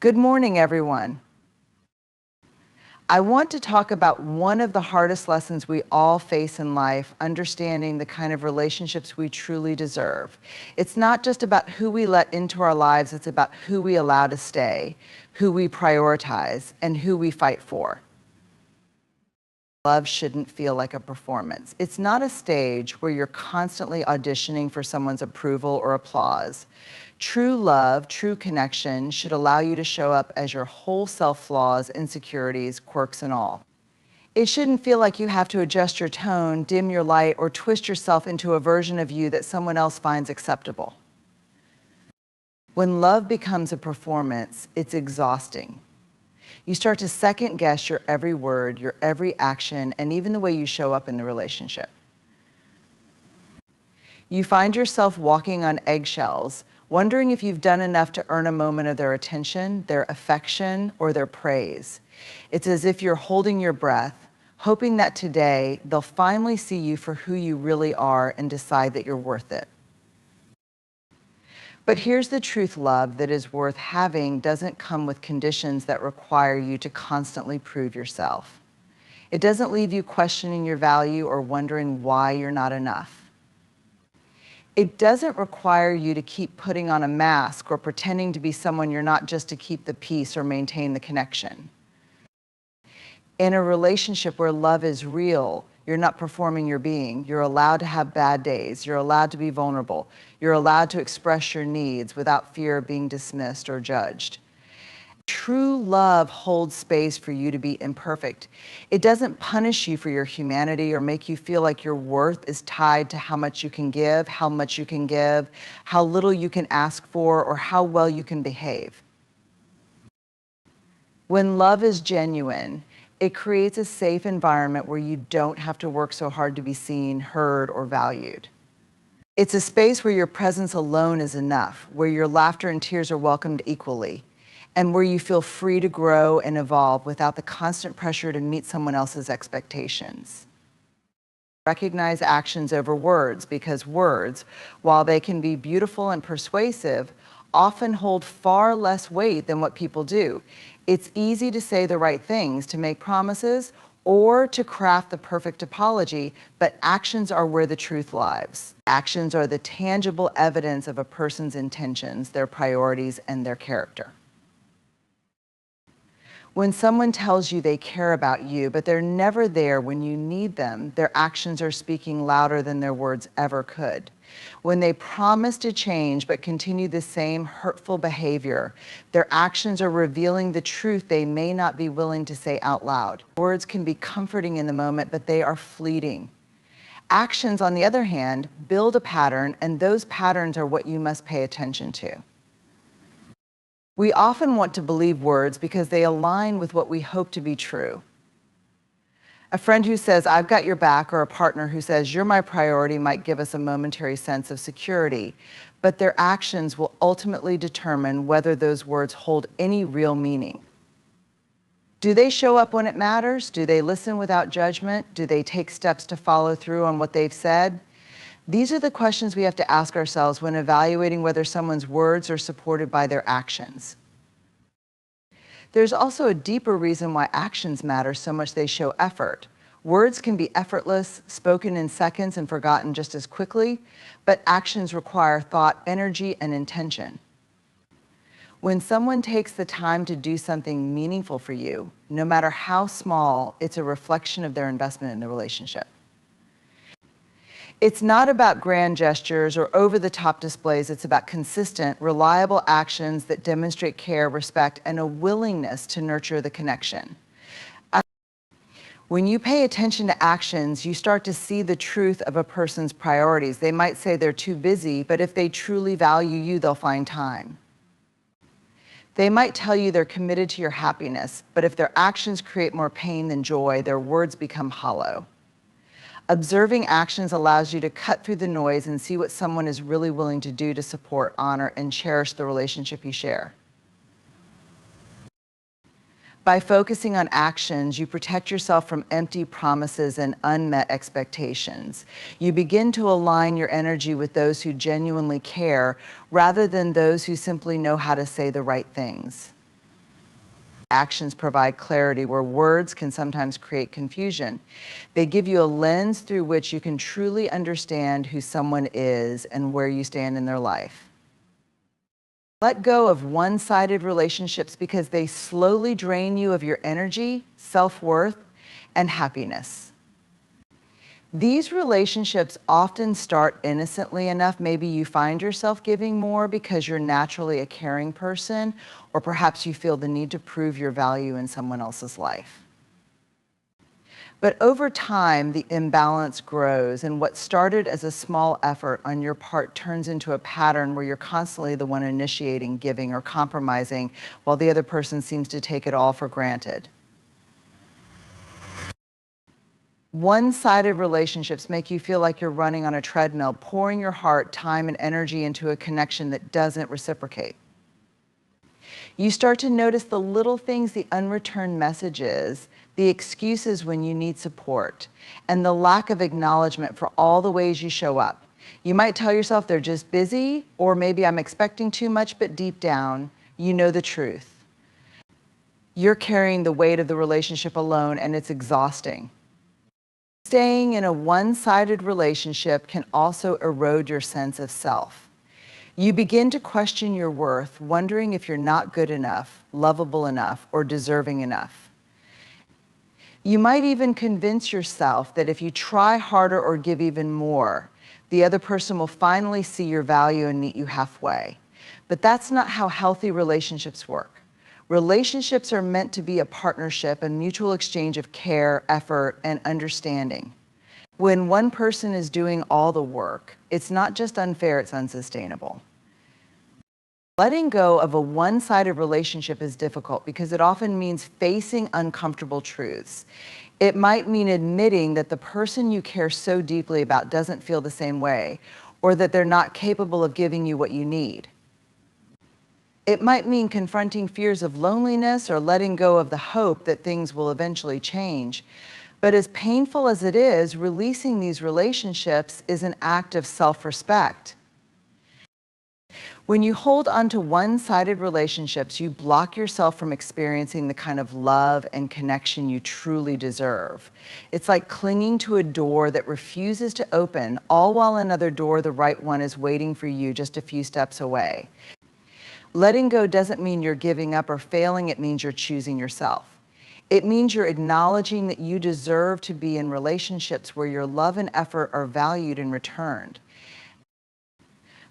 Good morning, everyone. I want to talk about one of the hardest lessons we all face in life, understanding the kind of relationships we truly deserve. It's not just about who we let into our lives, it's about who we allow to stay, who we prioritize, and who we fight for. Love shouldn't feel like a performance. It's not a stage where you're constantly auditioning for someone's approval or applause. True love, true connection should allow you to show up as your whole self, flaws, insecurities, quirks, and all. It shouldn't feel like you have to adjust your tone, dim your light, or twist yourself into a version of you that someone else finds acceptable. When love becomes a performance, it's exhausting. You start to second guess your every word, your every action, and even the way you show up in the relationship. You find yourself walking on eggshells, wondering if you've done enough to earn a moment of their attention, their affection, or their praise. It's as if you're holding your breath, hoping that today they'll finally see you for who you really are and decide that you're worth it. But here's the truth, love that is worth having doesn't come with conditions that require you to constantly prove yourself. It doesn't leave you questioning your value or wondering why you're not enough. It doesn't require you to keep putting on a mask or pretending to be someone you're not just to keep the peace or maintain the connection. In a relationship where love is real, you're not performing your being. You're allowed to have bad days. You're allowed to be vulnerable. You're allowed to express your needs without fear of being dismissed or judged. True love holds space for you to be imperfect. It doesn't punish you for your humanity or make you feel like your worth is tied to how much you can give, how much you can give, how little you can ask for, or how well you can behave. When love is genuine, it creates a safe environment where you don't have to work so hard to be seen, heard, or valued. It's a space where your presence alone is enough, where your laughter and tears are welcomed equally, and where you feel free to grow and evolve without the constant pressure to meet someone else's expectations. Recognize actions over words because words, while they can be beautiful and persuasive, often hold far less weight than what people do. It's easy to say the right things, to make promises, or to craft the perfect apology, but actions are where the truth lies. Actions are the tangible evidence of a person's intentions, their priorities, and their character. When someone tells you they care about you, but they're never there when you need them, their actions are speaking louder than their words ever could. When they promise to change but continue the same hurtful behavior, their actions are revealing the truth they may not be willing to say out loud. Words can be comforting in the moment, but they are fleeting. Actions, on the other hand, build a pattern, and those patterns are what you must pay attention to. We often want to believe words because they align with what we hope to be true. A friend who says, "I've got your back," or a partner who says, "You're my priority," might give us a momentary sense of security, but their actions will ultimately determine whether those words hold any real meaning. Do they show up when it matters? Do they listen without judgment? Do they take steps to follow through on what they've said? These are the questions we have to ask ourselves when evaluating whether someone's words are supported by their actions. There's also a deeper reason why actions matter so much they show effort. Words can be effortless, spoken in seconds and forgotten just as quickly, but actions require thought, energy, and intention. When someone takes the time to do something meaningful for you, no matter how small, it's a reflection of their investment in the relationship. It's not about grand gestures or over-the-top displays. It's about consistent, reliable actions that demonstrate care, respect, and a willingness to nurture the connection. When you pay attention to actions, you start to see the truth of a person's priorities. They might say they're too busy, but if they truly value you, they'll find time. They might tell you they're committed to your happiness, but if their actions create more pain than joy, their words become hollow. Observing actions allows you to cut through the noise and see what someone is really willing to do to support, honor, and cherish the relationship you share. By focusing on actions, you protect yourself from empty promises and unmet expectations. You begin to align your energy with those who genuinely care, rather than those who simply know how to say the right things. Actions provide clarity where words can sometimes create confusion. They give you a lens through which you can truly understand who someone is and where you stand in their life. Let go of one-sided relationships because they slowly drain you of your energy, self-worth, and happiness. These relationships often start innocently enough. Maybe you find yourself giving more because you're naturally a caring person, or perhaps you feel the need to prove your value in someone else's life. But over time, the imbalance grows, and what started as a small effort on your part turns into a pattern where you're constantly the one initiating, giving, or compromising, while the other person seems to take it all for granted. One-sided relationships make you feel like you're running on a treadmill, pouring your heart, time, and energy into a connection that doesn't reciprocate. You start to notice the little things, the unreturned messages, the excuses when you need support, and the lack of acknowledgement for all the ways you show up. You might tell yourself they're just busy, or maybe I'm expecting too much, but deep down, you know the truth. You're carrying the weight of the relationship alone, and it's exhausting. Staying in a one-sided relationship can also erode your sense of self. You begin to question your worth, wondering if you're not good enough, lovable enough, or deserving enough. You might even convince yourself that if you try harder or give even more, the other person will finally see your value and meet you halfway. But that's not how healthy relationships work. Relationships are meant to be a partnership, a mutual exchange of care, effort, and understanding. When one person is doing all the work, it's not just unfair, it's unsustainable. Letting go of a one-sided relationship is difficult because it often means facing uncomfortable truths. It might mean admitting that the person you care so deeply about doesn't feel the same way, or that they're not capable of giving you what you need. It might mean confronting fears of loneliness or letting go of the hope that things will eventually change. But as painful as it is, releasing these relationships is an act of self-respect. When you hold on to one-sided relationships, you block yourself from experiencing the kind of love and connection you truly deserve. It's like clinging to a door that refuses to open, all while another door, the right one, is waiting for you just a few steps away. Letting go doesn't mean you're giving up or failing, it means you're choosing yourself. It means you're acknowledging that you deserve to be in relationships where your love and effort are valued and returned.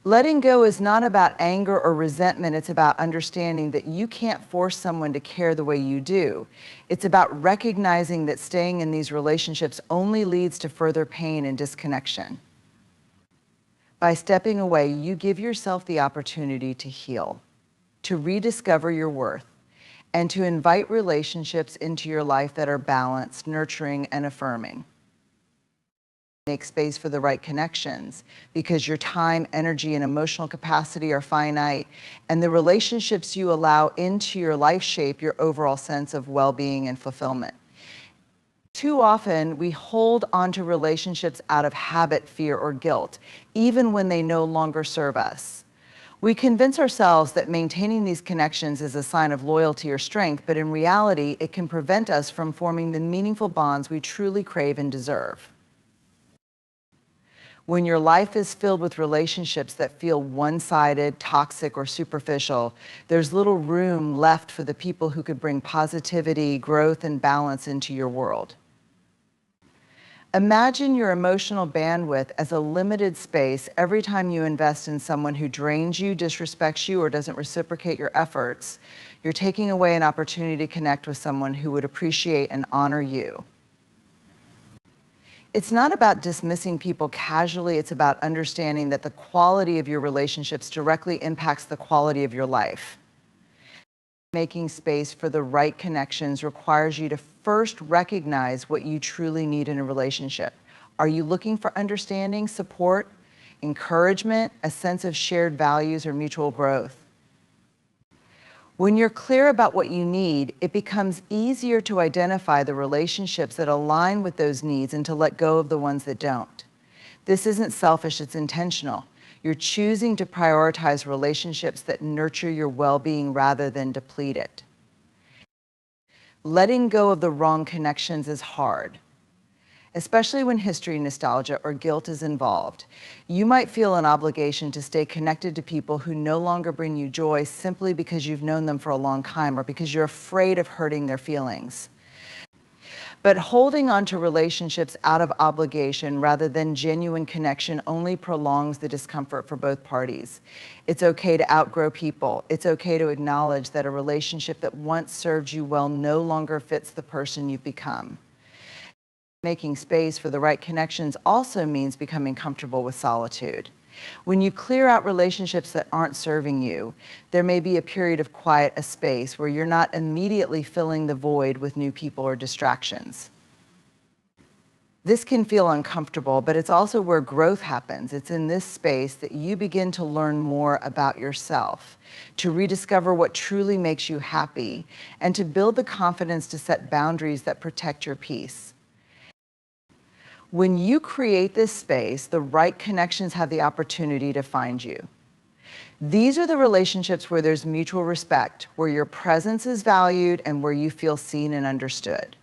Letting go is not about anger or resentment, it's about understanding that you can't force someone to care the way you do. It's about recognizing that staying in these relationships only leads to further pain and disconnection. By stepping away, you give yourself the opportunity to heal, to rediscover your worth, and to invite relationships into your life that are balanced, nurturing, and affirming. Make space for the right connections because your time, energy, and emotional capacity are finite, and the relationships you allow into your life shape your overall sense of well-being and fulfillment. Too often, we hold onto relationships out of habit, fear, or guilt, even when they no longer serve us. We convince ourselves that maintaining these connections is a sign of loyalty or strength, but in reality, it can prevent us from forming the meaningful bonds we truly crave and deserve. When your life is filled with relationships that feel one-sided, toxic, or superficial, there's little room left for the people who could bring positivity, growth, and balance into your world. Imagine your emotional bandwidth as a limited space every time you invest in someone who drains you, disrespects you, or doesn't reciprocate your efforts. You're taking away an opportunity to connect with someone who would appreciate and honor you. It's not about dismissing people casually, it's about understanding that the quality of your relationships directly impacts the quality of your life. Making space for the right connections requires you to first recognize what you truly need in a relationship. Are you looking for understanding, support, encouragement, a sense of shared values, or mutual growth? When you're clear about what you need, it becomes easier to identify the relationships that align with those needs and to let go of the ones that don't. This isn't selfish, it's intentional. You're choosing to prioritize relationships that nurture your well-being rather than deplete it. Letting go of the wrong connections is hard, especially when history, nostalgia, or guilt is involved. You might feel an obligation to stay connected to people who no longer bring you joy simply because you've known them for a long time or because you're afraid of hurting their feelings. But holding on to relationships out of obligation rather than genuine connection only prolongs the discomfort for both parties. It's okay to outgrow people. It's okay to acknowledge that a relationship that once served you well no longer fits the person you've become. Making space for the right connections also means becoming comfortable with solitude. When you clear out relationships that aren't serving you, there may be a period of quiet, a space where you're not immediately filling the void with new people or distractions. This can feel uncomfortable, but it's also where growth happens. It's in this space that you begin to learn more about yourself, to rediscover what truly makes you happy, and to build the confidence to set boundaries that protect your peace. When you create this space, the right connections have the opportunity to find you. These are the relationships where there's mutual respect, where your presence is valued, and where you feel seen and understood.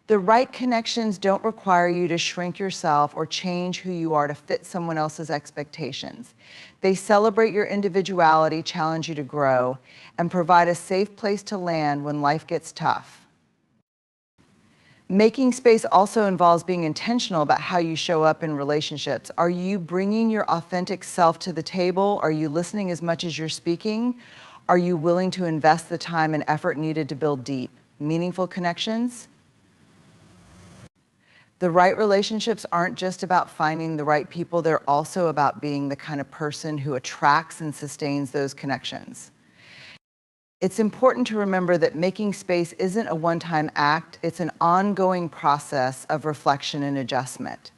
The right connections don't require you to shrink yourself or change who you are to fit someone else's expectations. They celebrate your individuality, challenge you to grow, and provide a safe place to land when life gets tough. Making space also involves being intentional about how you show up in relationships. Are you bringing your authentic self to the table? Are you listening as much as you're speaking? Are you willing to invest the time and effort needed to build deep, meaningful connections? The right relationships aren't just about finding the right people, they're also about being the kind of person who attracts and sustains those connections. It's important to remember that making space isn't a one-time act, it's an ongoing process of reflection and adjustment.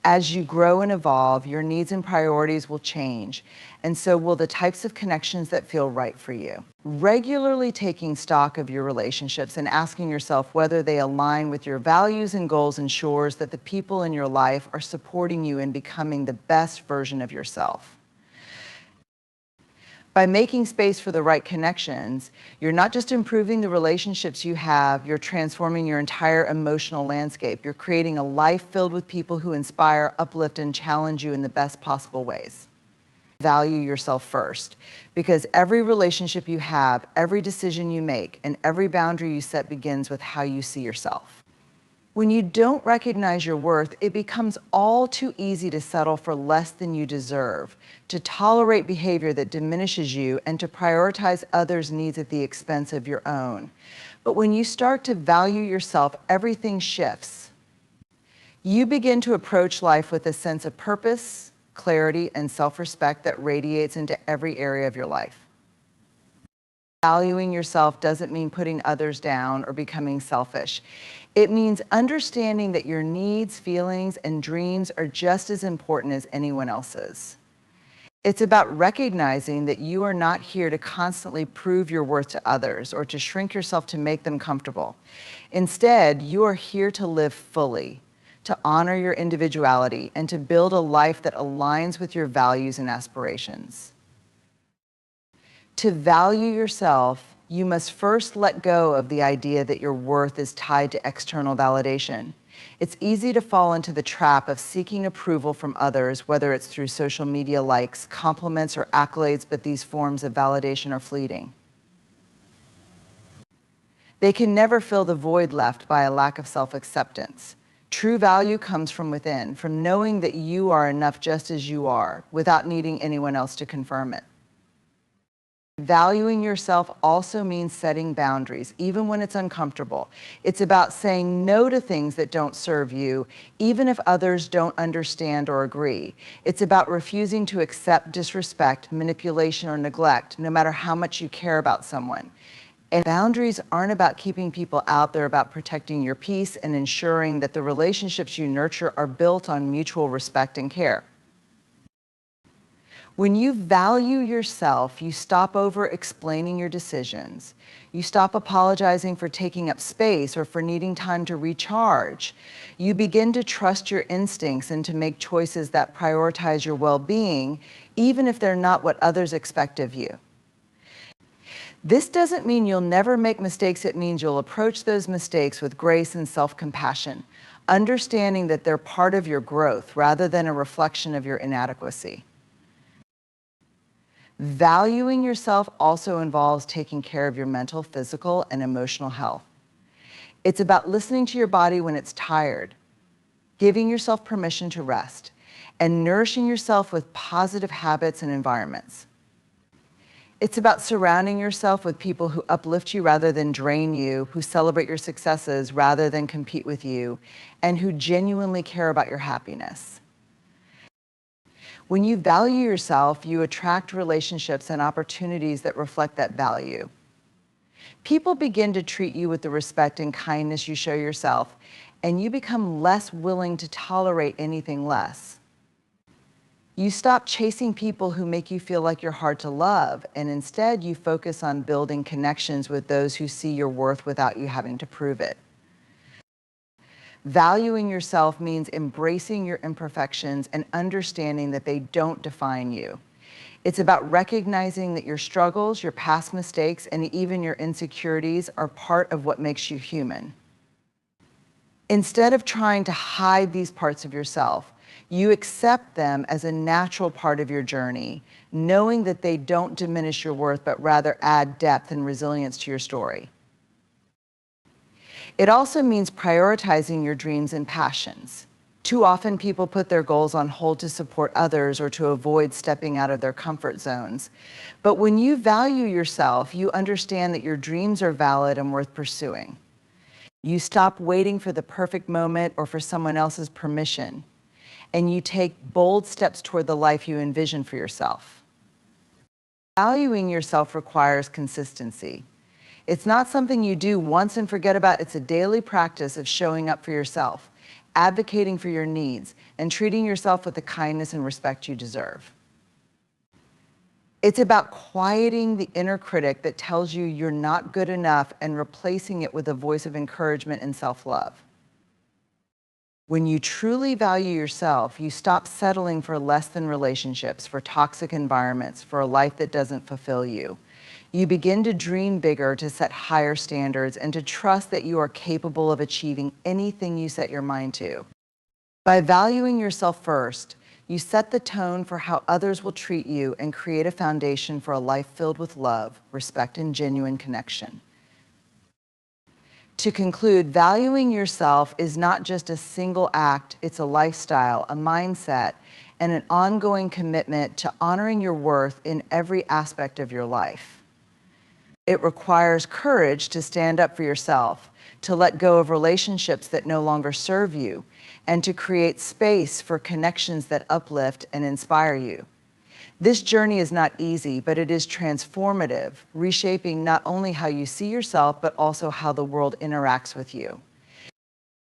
As you grow and evolve, your needs and priorities will change, and so will the types of connections that feel right for you. Regularly taking stock of your relationships and asking yourself whether they align with your values and goals ensures that the people in your life are supporting you in becoming the best version of yourself. By making space for the right connections, you're not just improving the relationships you have, you're transforming your entire emotional landscape. You're creating a life filled with people who inspire, uplift, and challenge you in the best possible ways. Value yourself first, because every relationship you have, every decision you make, and every boundary you set begins with how you see yourself. When you don't recognize your worth, it becomes all too easy to settle for less than you deserve, to tolerate behavior that diminishes you, and to prioritize others' needs at the expense of your own. But when you start to value yourself, everything shifts. You begin to approach life with a sense of purpose, clarity, and self-respect that radiates into every area of your life. Valuing yourself doesn't mean putting others down or becoming selfish. It means understanding that your needs, feelings, and dreams are just as important as anyone else's. It's about recognizing that you are not here to constantly prove your worth to others or to shrink yourself to make them comfortable. Instead, you are here to live fully, to honor your individuality, and to build a life that aligns with your values and aspirations. To value yourself, you must first let go of the idea that your worth is tied to external validation. It's easy to fall into the trap of seeking approval from others, whether it's through social media likes, compliments, or accolades, but these forms of validation are fleeting. They can never fill the void left by a lack of self-acceptance. True value comes from within, from knowing that you are enough just as you are, without needing anyone else to confirm it. Valuing yourself also means setting boundaries, even when it's uncomfortable. It's about saying no to things that don't serve you, even if others don't understand or agree. It's about refusing to accept disrespect, manipulation, or neglect, no matter how much you care about someone. And boundaries aren't about keeping people out, they're about protecting your peace and ensuring that the relationships you nurture are built on mutual respect and care. When you value yourself, you stop over-explaining your decisions. You stop apologizing for taking up space or for needing time to recharge. You begin to trust your instincts and to make choices that prioritize your well-being, even if they're not what others expect of you. This doesn't mean you'll never make mistakes. It means you'll approach those mistakes with grace and self-compassion, understanding that they're part of your growth rather than a reflection of your inadequacy. Valuing yourself also involves taking care of your mental, physical, and emotional health. It's about listening to your body when it's tired, giving yourself permission to rest, and nourishing yourself with positive habits and environments. It's about surrounding yourself with people who uplift you rather than drain you, who celebrate your successes rather than compete with you, and who genuinely care about your happiness. When you value yourself, you attract relationships and opportunities that reflect that value. People begin to treat you with the respect and kindness you show yourself, and you become less willing to tolerate anything less. You stop chasing people who make you feel like you're hard to love, and instead you focus on building connections with those who see your worth without you having to prove it. Valuing yourself means embracing your imperfections and understanding that they don't define you. It's about recognizing that your struggles, your past mistakes, and even your insecurities are part of what makes you human. Instead of trying to hide these parts of yourself, you accept them as a natural part of your journey, knowing that they don't diminish your worth, but rather add depth and resilience to your story. It also means prioritizing your dreams and passions. Too often people put their goals on hold to support others or to avoid stepping out of their comfort zones. But when you value yourself, you understand that your dreams are valid and worth pursuing. You stop waiting for the perfect moment or for someone else's permission, and you take bold steps toward the life you envision for yourself. Valuing yourself requires consistency. It's not something you do once and forget about. It's a daily practice of showing up for yourself, advocating for your needs, and treating yourself with the kindness and respect you deserve. It's about quieting the inner critic that tells you you're not good enough and replacing it with a voice of encouragement and self-love. When you truly value yourself, you stop settling for less than relationships, for toxic environments, for a life that doesn't fulfill you. You begin to dream bigger, to set higher standards, and to trust that you are capable of achieving anything you set your mind to. By valuing yourself first, you set the tone for how others will treat you and create a foundation for a life filled with love, respect, and genuine connection. To conclude, valuing yourself is not just a single act, it's a lifestyle, a mindset, and an ongoing commitment to honoring your worth in every aspect of your life. It requires courage to stand up for yourself, to let go of relationships that no longer serve you, and to create space for connections that uplift and inspire you. This journey is not easy, but it is transformative, reshaping not only how you see yourself, but also how the world interacts with you.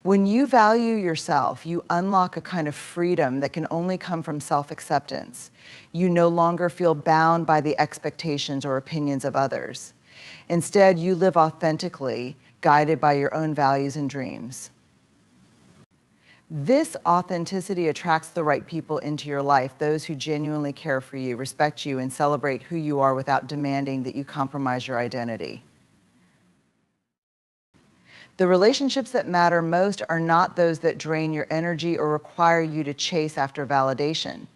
When you value yourself, you unlock a kind of freedom that can only come from self-acceptance. You no longer feel bound by the expectations or opinions of others. Instead, you live authentically, guided by your own values and dreams. This authenticity attracts the right people into your life, those who genuinely care for you, respect you, and celebrate who you are without demanding that you compromise your identity. The relationships that matter most are not those that drain your energy or require you to chase after validation.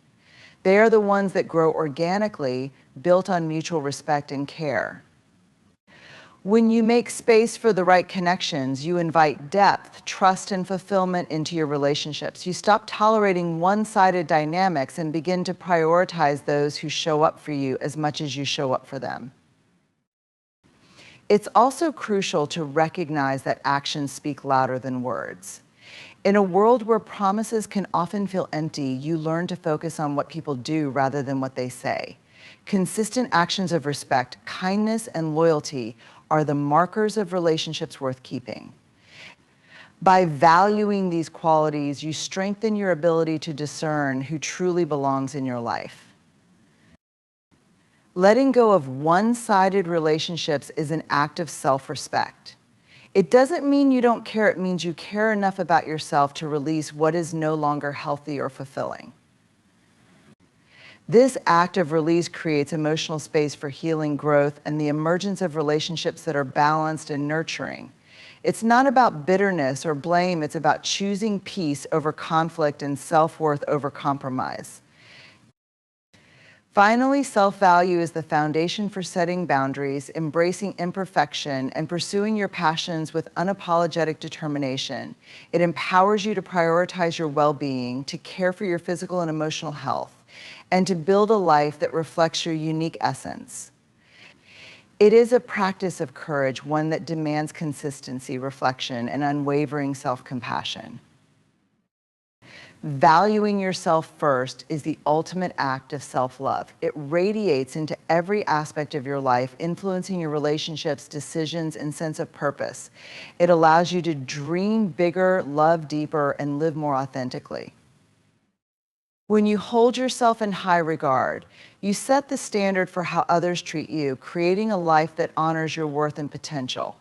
They are the ones that grow organically, built on mutual respect and care. When you make space for the right connections, you invite depth, trust, and fulfillment into your relationships. You stop tolerating one-sided dynamics and begin to prioritize those who show up for you as much as you show up for them. It's also crucial to recognize that actions speak louder than words. In a world where promises can often feel empty, you learn to focus on what people do rather than what they say. Consistent actions of respect, kindness, and loyalty are the markers of relationships worth keeping. By valuing these qualities, you strengthen your ability to discern who truly belongs in your life. Letting go of one-sided relationships is an act of self-respect. It doesn't mean you don't care, it means you care enough about yourself to release what is no longer healthy or fulfilling. This act of release creates emotional space for healing, growth, and the emergence of relationships that are balanced and nurturing. It's not about bitterness or blame, it's about choosing peace over conflict and self-worth over compromise. Finally, self-value is the foundation for setting boundaries, embracing imperfection, and pursuing your passions with unapologetic determination. It empowers you to prioritize your well-being, to care for your physical and emotional health, and to build a life that reflects your unique essence. It is a practice of courage, one that demands consistency, reflection, and unwavering self-compassion. Valuing yourself first is the ultimate act of self-love. It radiates into every aspect of your life, influencing your relationships, decisions, and sense of purpose. It allows you to dream bigger, love deeper, and live more authentically. When you hold yourself in high regard, you set the standard for how others treat you, creating a life that honors your worth and potential.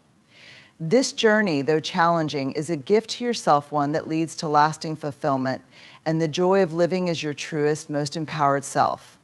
This journey, though challenging, is a gift to yourself, one that leads to lasting fulfillment and the joy of living as your truest, most empowered self.